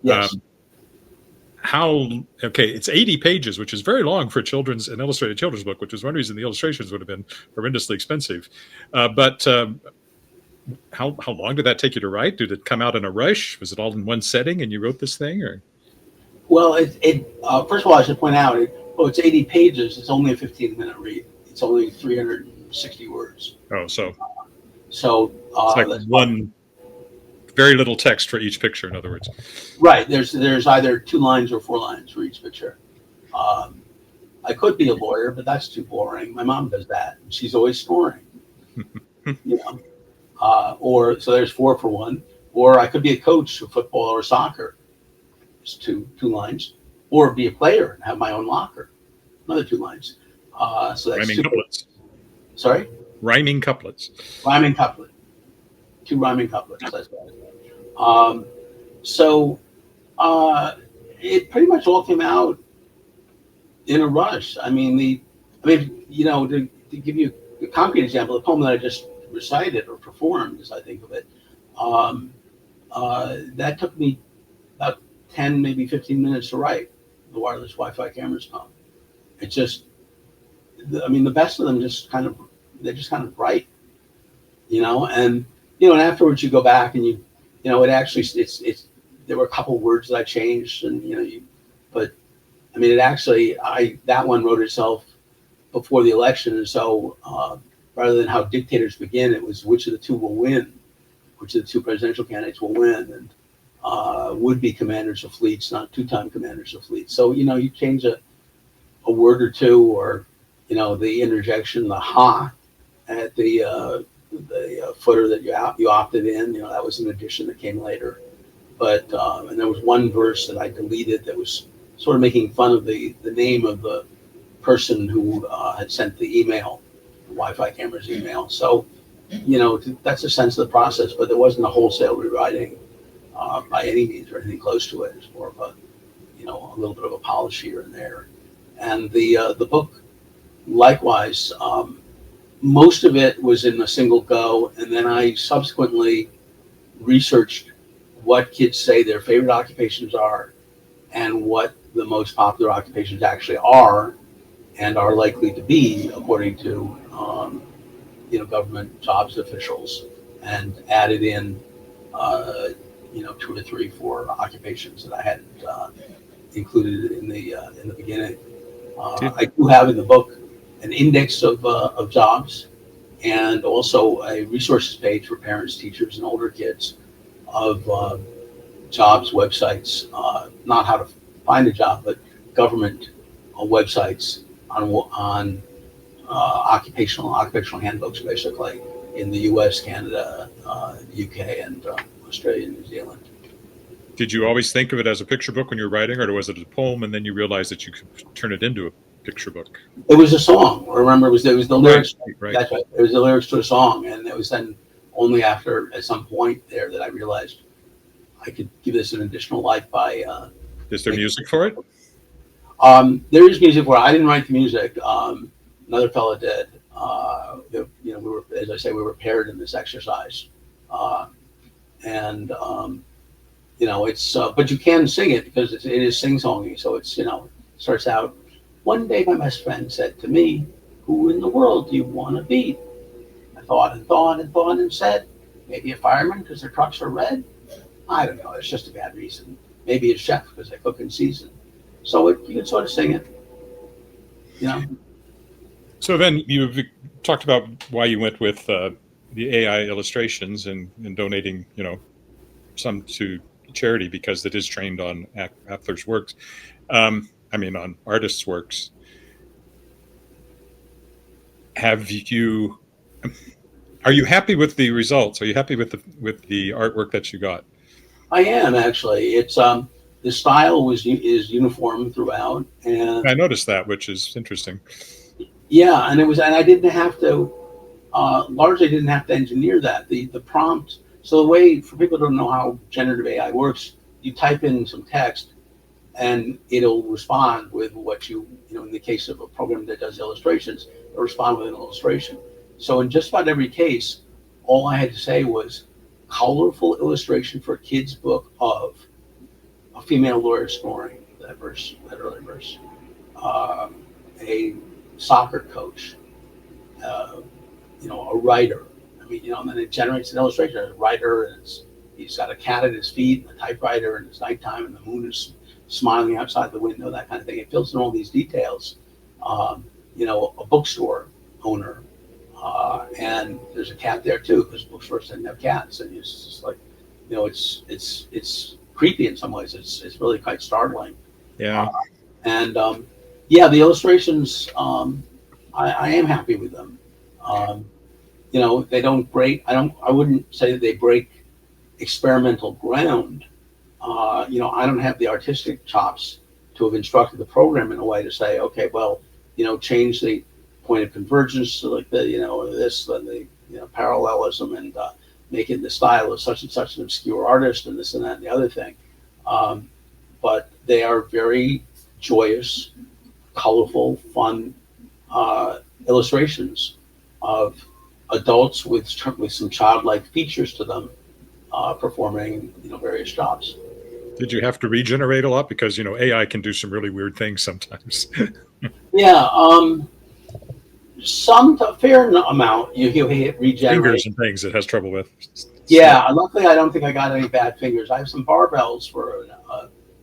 Yes. It's 80 pages, which is very long for an illustrated children's book, which is one reason the illustrations would have been horrendously expensive. But how long did that take you to write? Did it come out in a rush? Was it all in one setting and you wrote this thing? Or Well, first of all, I should point out, it's 80 pages. It's only a 15-minute read. It's only 360 words. oh, so So it's like one very little text for each picture. In other words, right. There's either 2 lines or 4 lines for each picture. I could be a lawyer, but that's too boring. My mom does that. She's always snoring. Or so there's 4 for 1. Or I could be a coach of football or soccer. It's two lines. Or be a player and have my own locker. Another 2 lines. So that's rhyming couplets. Sorry? Rhyming couplets. Rhyming couplet. 2 rhyming couplets. That's right. It pretty much all came out in a rush. To give you a concrete example, the poem that I just recited or performed, as I think of it, that took me about 10, maybe 15 minutes to write. The wireless Wi-Fi cameras poem. It just, the best of them they just kind of write, and afterwards you go back and it actually, there were a couple words that I changed and, but that one wrote itself before the election. And so rather than how dictators begin, it was which of the 2 will win, which of the 2 presidential candidates will win, and would-be commanders of fleets, not 2-time commanders of fleets. So, you change a word or 2, or, the interjection, the ha at the footer that you opted in, that was an addition that came later. But, and there was one verse that I deleted that was sort of making fun of the name of the person who had sent the email, the Wi-Fi camera's email. So, that's a sense of the process, but there wasn't a wholesale rewriting by any means or anything close to it. It's more of a little bit of a polish here and there. And the book, likewise, most of it was in a single go, and then I subsequently researched what kids say their favorite occupations are and what the most popular occupations actually are and are likely to be according to government jobs officials, and added in 2 or 3, 4 occupations that I hadn't included in the beginning. I do have in the book an index of jobs, and also a resources page for parents, teachers, and older kids of jobs websites, not how to find a job, but government websites on occupational handbooks, basically, in the U.S., Canada, UK, and Australia and New Zealand. Did you always think of it as a picture book when you were writing, or was it a poem and then you realized that you could turn it into a picture book? It was a song. I remember it was the lyrics. Right. That's right. It was the lyrics to a song, and it was then only after, at some point there, that I realized I could give this an additional life by. Is there music for it? There is music for it. I didn't write the music. Another fellow did. We were, as I say, we were paired in this exercise, it's. But you can sing it because it is sing-songy. So it's starts out. One day my best friend said to me, "Who in the world do you want to be?" I thought and thought and thought and said, "Maybe a fireman because their trucks are red." I don't know. It's just a bad reason. Maybe a chef because they cook in season. So you can sort of sing it. So then you've talked about why you went with the AI illustrations and donating, some to charity because it is trained on authors' works. On artists' works. Have you? Are you happy with the results? Are you happy with the artwork that you got? I am actually. It's the style is uniform throughout, and I noticed that, which is interesting. yeah, and I didn't have to largely didn't have to engineer that. The prompt. So the way for people who don't know how generative AI works, you type in some text, and it'll respond with what in the case of a program that does illustrations, it'll respond with an illustration. So in just about every case, all I had to say was colorful illustration for a kid's book of a female lawyer snoring, that early verse, a soccer coach, uh, a writer. And then it generates an illustration. A writer, and he's got a cat at his feet, and a typewriter, and it's nighttime, and the moon is smiling outside the window, that kind of thing. It fills in all these details. A bookstore owner, and there's a cat there too, because bookstores didn't have cats, and it's just like, it's creepy in some ways. It's really quite startling. Yeah. And the illustrations, I am happy with them. They don't break. I wouldn't say that they break experimental ground. I don't have the artistic chops to have instructed the program in a way to say, okay, well, change the point of convergence to like this, and the parallelism, and make it the style of such and such an obscure artist, and this and that and the other thing. But they are very joyous, colorful, fun illustrations of adults with some childlike features to them, performing various jobs. Did you have to regenerate a lot? Because AI can do some really weird things sometimes. Yeah, some fair amount you hit regenerate. Fingers and things it has trouble with. Yeah, luckily I don't think I got any bad fingers. I have some barbells for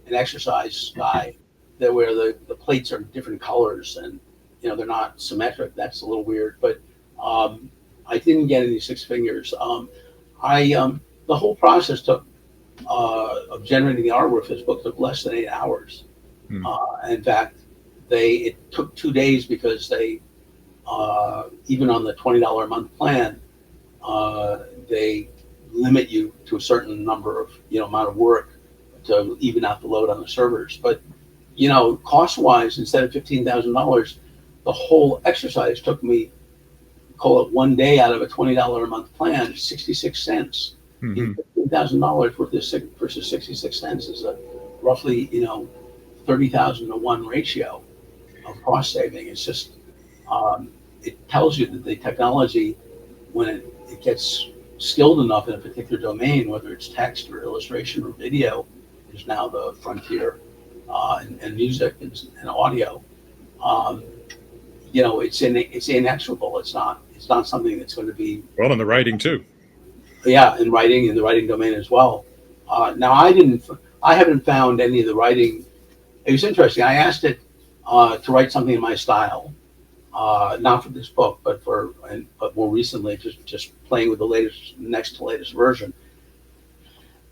an exercise guy that where the plates are different colors, and they're not symmetric. That's a little weird, but I didn't get any six fingers. The whole process took of generating the artwork for this book took less than 8 hours. In fact, it took 2 days because they even on the $20 a month plan, they limit you to a certain number of amount of work to even out the load on the servers. But cost wise, instead of $15,000, the whole exercise took me, call it 1 day out of a $20 a month plan, 66 cents. $15,000 versus 66 cents is a roughly 30,000 to 1 ratio of cost saving. It's just it tells you that the technology, when it gets skilled enough in a particular domain, whether it's text or illustration or video, is now the frontier, and music and audio. It's inexorable. It's not something that's going to be Well, in the writing too. Yeah, in the writing domain as well. Now I haven't found any of the writing. It was interesting. I asked it to write something in my style, not for this book, but more recently, just playing with the next to latest version.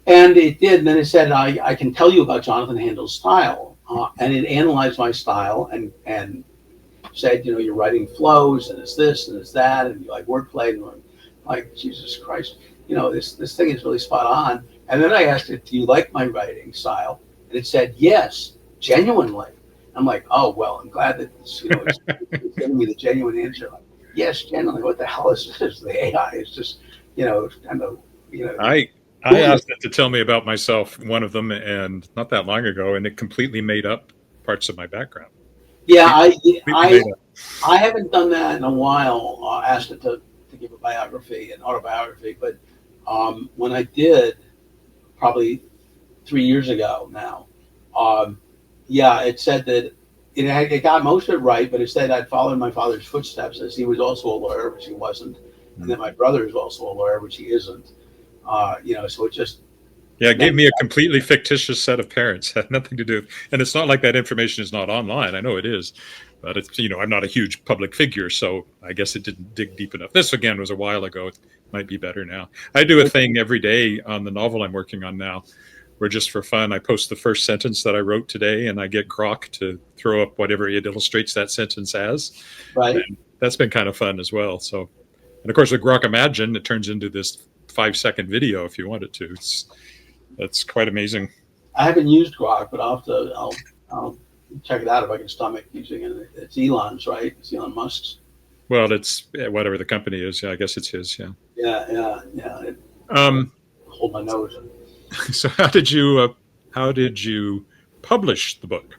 And it did. And then it said, I can tell you about Jonathan Handel's style, and it analyzed my style and said, you're writing flows, and it's this and it's that, and you like wordplay, and I'm like, Jesus Christ. This thing is really spot on. And then I asked it, do you like my writing style? And it said, yes, genuinely. I'm like, oh, well, I'm glad that it's giving me the genuine answer. Like, yes, genuinely. What the hell is this? The AI is just, kind of, I asked it to tell me about myself, one of them, and not that long ago, and it completely made up parts of my background. Yeah, I haven't done that in a while. Asked it to give a biography, an autobiography, but when I did, probably 3 years ago now, it said that it got most of it right, but it said I'd followed my father's footsteps, as he was also a lawyer, which he wasn't, and then my brother is also a lawyer, which he isn't. So it just it gave me a completely fictitious set of parents. Had nothing to do, and it's not like that information is not online. I know it is, but it's I'm not a huge public figure, so I guess it didn't dig deep enough. This again was a while ago. It might be better now. I do a thing every day on the novel I'm working on now, where just for fun, I post the first sentence that I wrote today and I get Grok to throw up whatever it illustrates that sentence as. Right. And that's been kind of fun as well. So, and of course, with Grok Imagine, it turns into this 5-second video if you want it to. That's quite amazing. I haven't used Grok, but I'll check it out if I can stomach using it. It's Elon's, right? It's Elon Musk's. Well, it's whatever the company is. Yeah, I guess it's his. Yeah. Yeah. Hold my nose. So how did you publish the book?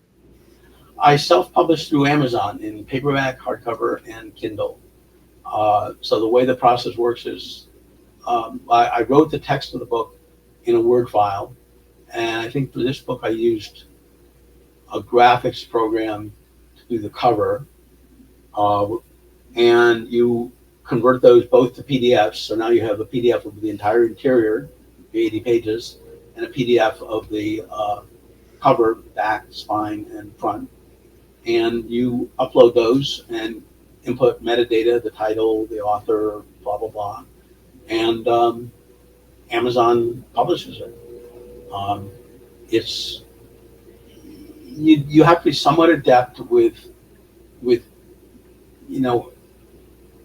I self-published through Amazon in paperback, hardcover, and Kindle. So the way the process works is I wrote the text of the book in a Word file, and I think for this book I used a graphics program to do the cover, and you convert those both to PDFs. So now you have a PDF of the entire interior, the 80 pages, and a PDF of the cover, back, spine, and front. And you upload those and input metadata, the title, the author, blah, blah, blah. And Amazon publishes it. It's you have to be somewhat adept with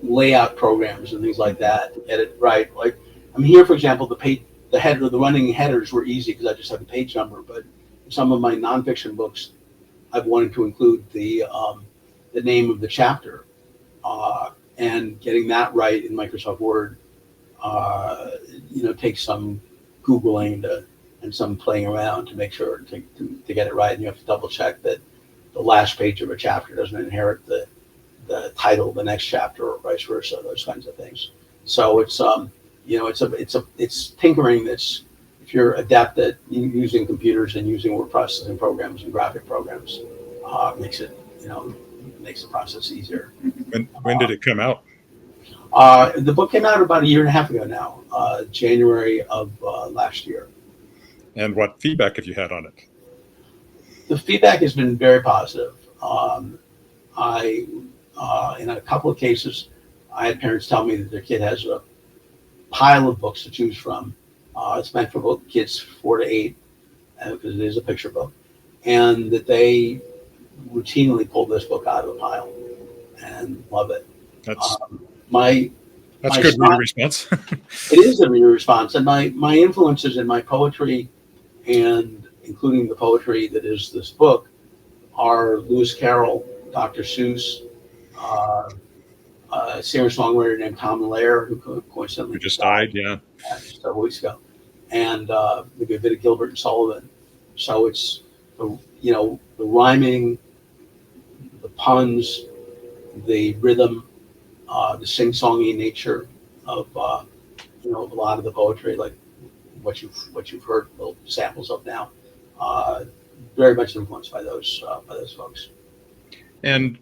layout programs and things like that to get it right. Like here, for example, the running headers were easy because I just had the page number. But some of my nonfiction books, I've wanted to include the name of the chapter, and getting that right in Microsoft Word, takes some Googling and some playing around to make sure to get it right. And you have to double check that the last page of a chapter doesn't inherit the title of the next chapter or vice versa, those kinds of things. So it's it's tinkering that's, if you're adept at using computers and using word processing programs and graphic programs, makes the process easier. When did it come out? The book came out about a year and a half ago now, January of last year. And what feedback have you had on it? The feedback has been very positive. In a couple of cases, I had parents tell me that their kid has a pile of books to choose from. It's meant for kids 4 to 8, because it is a picture book, and that they routinely pull this book out of the pile and love it. That's my good reader response. It is a reader response, and my influences in my poetry, and including the poetry that is this book, are Lewis Carroll, Dr. Seuss, a singer-songwriter named Tom Lair, who coincidentally just died, several weeks ago, and maybe a bit of Gilbert and Sullivan. So it's the rhyming, the puns, the rhythm, the sing-songy nature of a lot of the poetry, like what you've heard little samples of now, very much influenced by those folks. And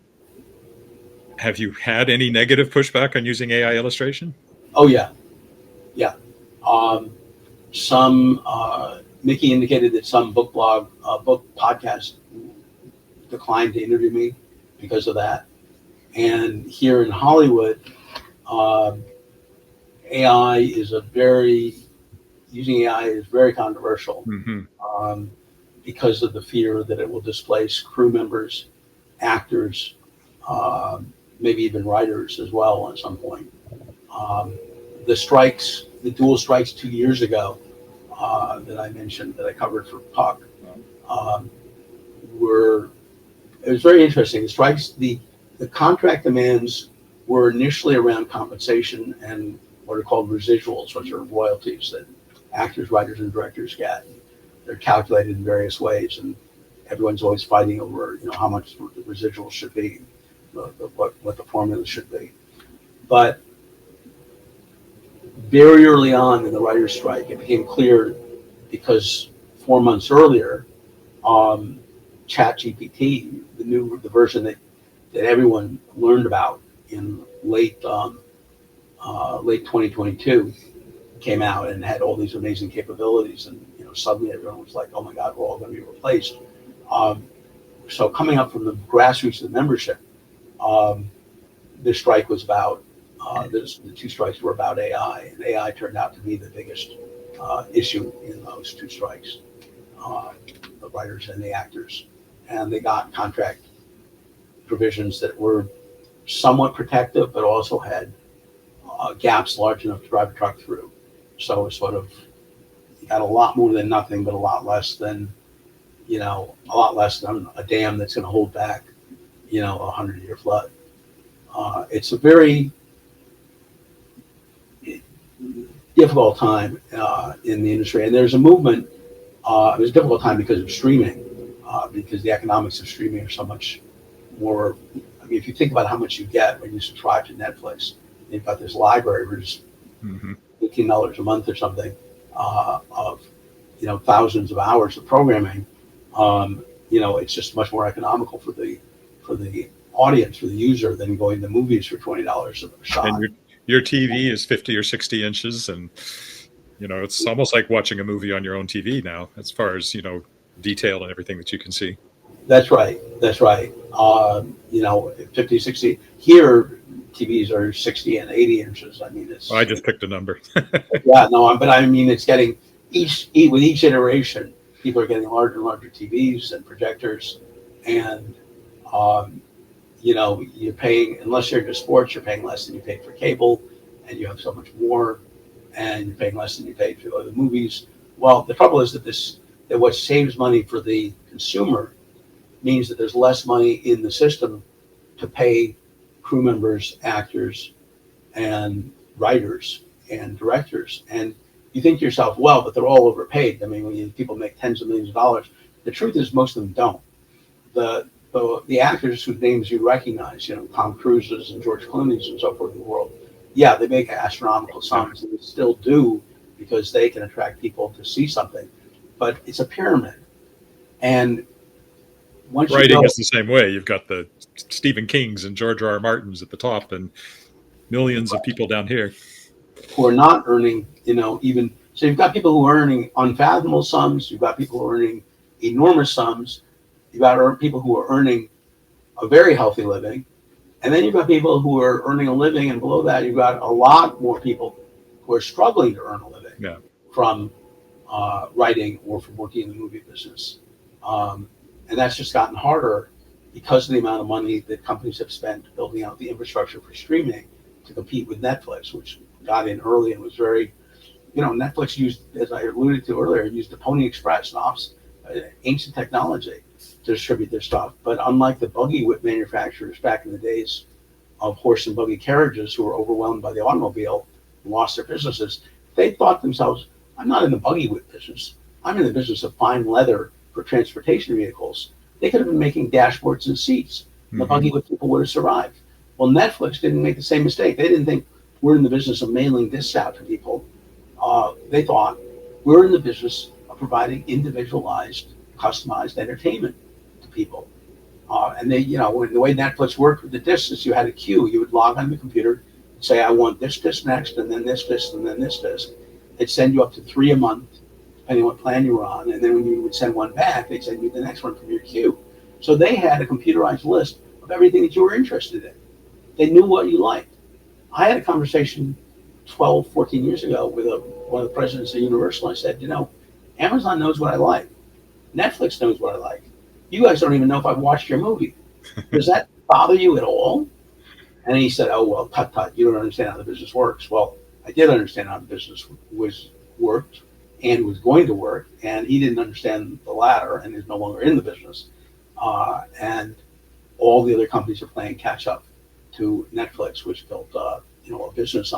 have you had any negative pushback on using AI illustration? Oh yeah. Some Mickey indicated that some book podcast declined to interview me because of that. And here in Hollywood, using AI is very controversial, because of the fear that it will displace crew members, actors, maybe even writers as well at some point. The dual strikes 2 years ago that I mentioned, that I covered for Puck, it was very interesting. The strikes, the contract demands were initially around compensation and what are called residuals, which are royalties that actors, writers, and directors get. They're calculated in various ways, and everyone's always fighting over how much the residuals should be, what the formula should be. But very early on in the writer's strike, it became clear, because 4 months earlier, ChatGPT, the version that everyone learned about in late 2022, came out and had all these amazing capabilities, and suddenly everyone was like, "Oh my God, we're all going to be replaced." So coming up from the grassroots of the membership, the strike was about the 2 strikes were about AI, and AI turned out to be the biggest issue in those 2 strikes. the writers and the actors, and they got contract provisions that were somewhat protective, but also had gaps large enough to drive a truck through. So it's sort of, you got a lot more than nothing, but a lot less than a dam that's going to hold back, 100-year flood. It's a very difficult time in the industry, and there's a movement. It was a difficult time because of streaming, because the economics of streaming are so much more. I mean, if you think about how much you get when you subscribe to Netflix, you've got this library for just $18 a month or something of thousands of hours of programming. It's just much more economical for the audience, for the user, than going to movies for $20 a shot. And your TV is 50 or 60 inches, and it's almost like watching a movie on your own TV now, as far as detail and everything that you can see. That's right. 50, 60. Here, TVs are 60 and 80 inches. I mean, I just picked a number. Yeah, no, but I mean, it's getting with each iteration, people are getting larger and larger TVs and projectors, and you're paying, unless you're into sports, you're paying less than you paid for cable, and you have so much more, and you're paying less than you paid for the movies. Well, the trouble is that what saves money for the consumer means that there's less money in the system to pay crew members, actors, and writers and directors. And you think to yourself, well, but they're all overpaid. I mean, when people make tens of millions of dollars, the truth is most of them don't. The actors whose names you recognize, Tom Cruise's and George Clooney's and so forth in the world, yeah, they make astronomical sums, and they still do, because they can attract people to see something. But it's a pyramid. And once writing is the same way. You've got the Stephen Kings and George R.R. Martins at the top, and millions of people down here who are not earning, even. So you've got people who are earning unfathomable sums. You've got people who are earning enormous sums. You've got people who are earning a very healthy living. And then you've got people who are earning a living, and below that, you've got a lot more people who are struggling to earn a living from writing or from working in the movie business. And that's just gotten harder because of the amount of money that companies have spent building out the infrastructure for streaming to compete with Netflix, which got in early and was very, Netflix used, as I alluded to earlier, used the Pony Express, ancient technology, to distribute their stuff. But unlike the buggy whip manufacturers back in the days of horse and buggy carriages, who were overwhelmed by the automobile and lost their businesses, they thought themselves, I'm not in the buggy whip business. I'm in the business of fine leather for transportation vehicles. They could have been making dashboards and seats. The buggy whip people would have survived. Well, Netflix didn't make the same mistake. They didn't think we're in the business of mailing discs out to people. They thought we're in the business of providing individualized, customized entertainment to people. And they, the way Netflix worked with the discs is you had a queue. You would log on the computer and say, I want this disc next, and then this disc, and then this disc. They'd send you up to 3 a month, depending on what plan you were on. And then when you would send one back, they'd send you the next one from your queue. So they had a computerized list of everything that you were interested in. They knew what you liked. I had a conversation 12, 14 years ago with one of the presidents of Universal. I said, Amazon knows what I like. Netflix knows what I like. You guys don't even know if I've watched your movie. Does that bother you at all? And he said, oh, well, tut. You don't understand how the business works. Well, I did understand how the business worked and was going to work. And he didn't understand the latter and is no longer in the business. And all the other companies are playing catch up to Netflix, which built a business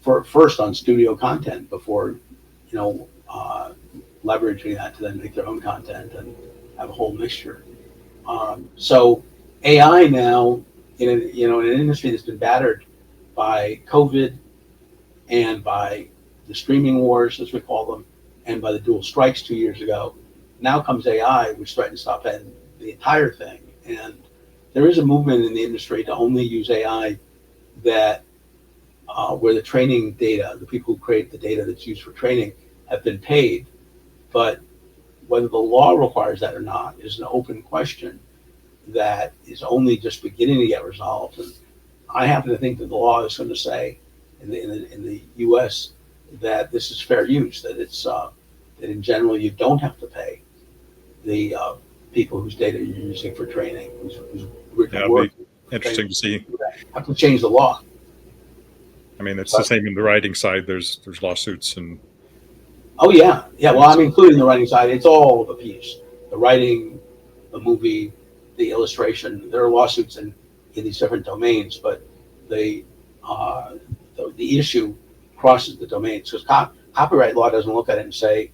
first on studio content before leveraging that to then make their own content and have a whole mixture. So AI now in an industry that's been battered by COVID and by the streaming wars, as we call them, and by the dual strikes 2 years ago, now comes AI, which threatens to upend the entire thing. And there is a movement in the industry to only use AI that where the training data, the people who create the data that's used for training, have been paid. But whether the law requires that or not is an open question that is only just beginning to get resolved. And I happen to think that the law is going to say in the U.S. that this is fair use, that it's that in general you don't have to pay the people whose data you're using for training, whose Yeah, original it'll work. be interesting to see. Have to change the law. I mean, it's the So, same in the writing side. There's lawsuits and oh yeah, yeah. Well, I'm so, including the writing side. It's all of a piece. The writing, the movie, the illustration. There are lawsuits in these different domains, but the the issue crosses the domains because copyright law doesn't look at it and say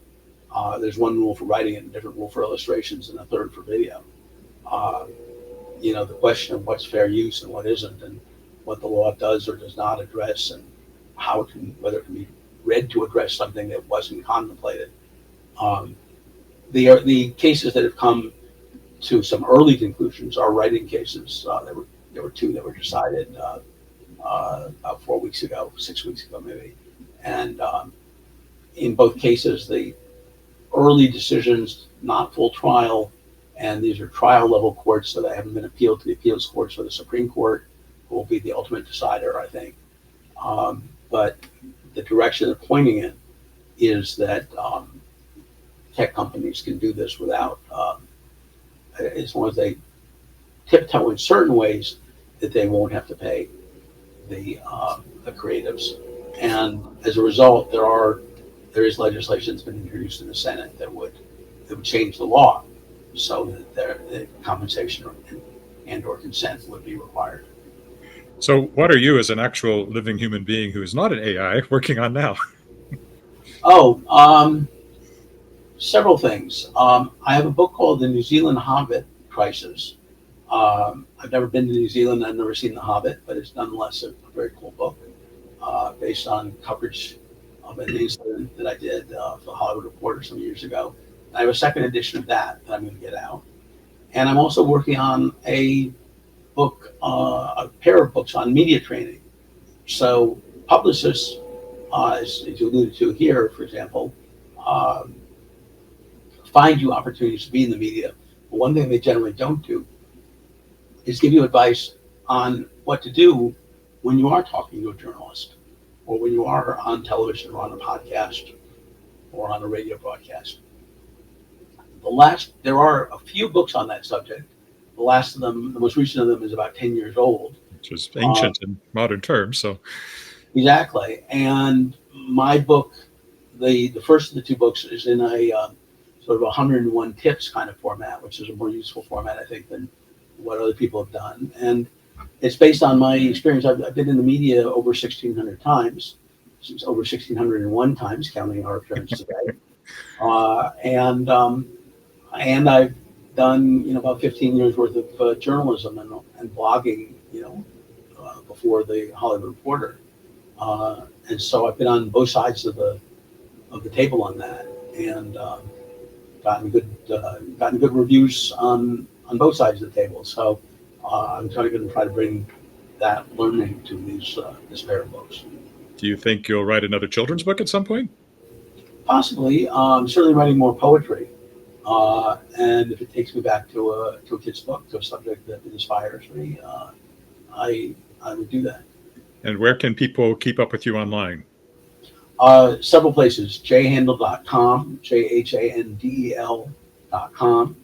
there's one rule for writing and a different rule for illustrations and a third for video. Uh, the question of what's fair use and what isn't, and what the law does or does not address, and whether it can be read to address something that wasn't contemplated. Um, the cases that have come to some early conclusions are writing cases. There were two that were decided about 4 weeks ago, 6 weeks ago maybe, and in both cases the early decisions, not full trial, and these are trial level courts, so they haven't been appealed to the appeals courts or the Supreme Court, who will be the ultimate decider, I think. But the direction they're pointing in is that tech companies can do this without, as long as they tiptoe in certain ways, that they won't have to pay the creatives. And as a result, there is legislation that's been introduced in the Senate that would change the law so that the compensation and/or consent would be required. so what are you, as an actual living human being who is not an AI, working on now? Oh, several things. I have a book called The New Zealand Hobbit Crisis. I've never been to New Zealand. I've never seen The Hobbit, but it's nonetheless a very cool book based on coverage of an incident that I did for the Hollywood Reporter some years ago. I have a second edition of that I'm going to get out. And I'm also working on a book, a pair of books on media training. So publicists, as you alluded to here, for example, find you opportunities to be in the media. But one thing they generally don't do is give you advice on what to do when you are talking to a journalist, or when you are on television or on a podcast or on a radio broadcast. There are a few books on that subject. The last of them, the most recent of them, is about 10 years old. Which is ancient in modern terms. So Exactly. And my book, the first of the two books, is in a sort of 101 tips kind of format, which is a more useful format, I think, than what other people have done. And it's based on my experience. I've been in the media over 1,600 times, over 1,601 times, counting our appearances today. And I've done, about 15 years worth of journalism and blogging, before the Hollywood Reporter. And so I've been on both sides of the table on that, and gotten good reviews on both sides of the table. So I'm going to try to bring that learning to this pair of books. do you think you'll write another children's book at some point? Possibly. I'm certainly writing more poetry. And if it takes me back to a kid's book, to a subject that inspires me, I would do that. And where can people keep up with you online? Several places. jhandel.com, JHANDEL.com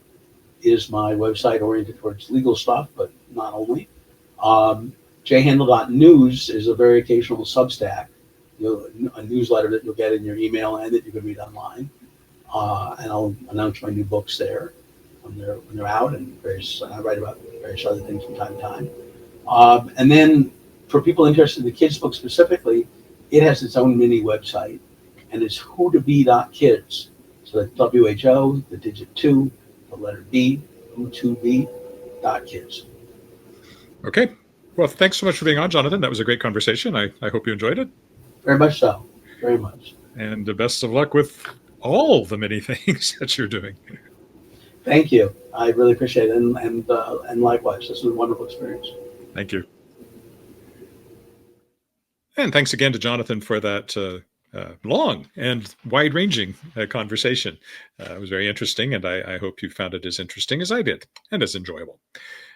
is my website, oriented towards legal stuff, but not only. jhandel.news is a very occasional Substack, a newsletter that you'll get in your email and that you can read online. And I'll announce my new books there when they're out, and I write about various other things from time to time. And then for people interested in the kids' book specifically, it has its own mini website, and it's whotobe.kids. So that's WHO, the digit 2, the letter B, who2b.kids. Okay. Well, thanks so much for being on, Jonathan. That was a great conversation. I hope you enjoyed it. Very much so. Very much. And the best of luck with all the many things that you're doing. Thank you. I really appreciate it. And likewise, this was a wonderful experience. Thank you. And thanks again to Jonathan for that long and wide-ranging conversation. It was very interesting, and I hope you found it as interesting as I did, and as enjoyable.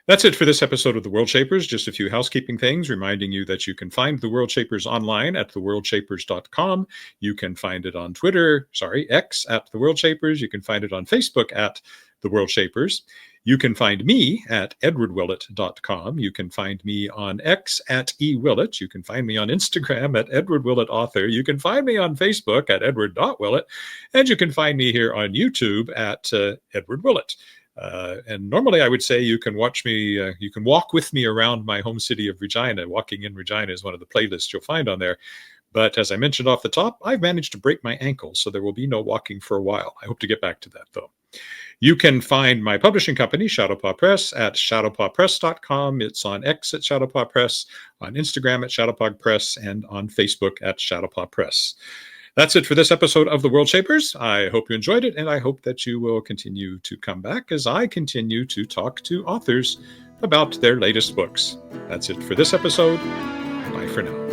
That's it for this episode of The Worldshapers. Just a few housekeeping things, reminding you that you can find The Worldshapers online at theworldshapers.com. You can find it on X at The Worldshapers. You can find it on Facebook at The Worldshapers. You can find me at edwardwillett.com. You can find me on X at ewillett. You can find me on Instagram at edwardwillettauthor. You can find me on Facebook at edward.willett. And you can find me here on YouTube at Edward Willett. And normally I would say you can watch me, you can walk with me around my home city of Regina. Walking in Regina is one of the playlists you'll find on there. But as I mentioned off the top, I've managed to break my ankle, so there will be no walking for a while. I hope to get back to that, though. You can find my publishing company, Shadowpaw Press, at shadowpawpress.com. It's on X at Shadowpaw Press, on Instagram at Shadowpaw Press, and on Facebook at Shadowpaw Press. That's it for this episode of The Worldshapers. I hope you enjoyed it, and I hope that you will continue to come back as I continue to talk to authors about their latest books. That's it for this episode. Bye for now.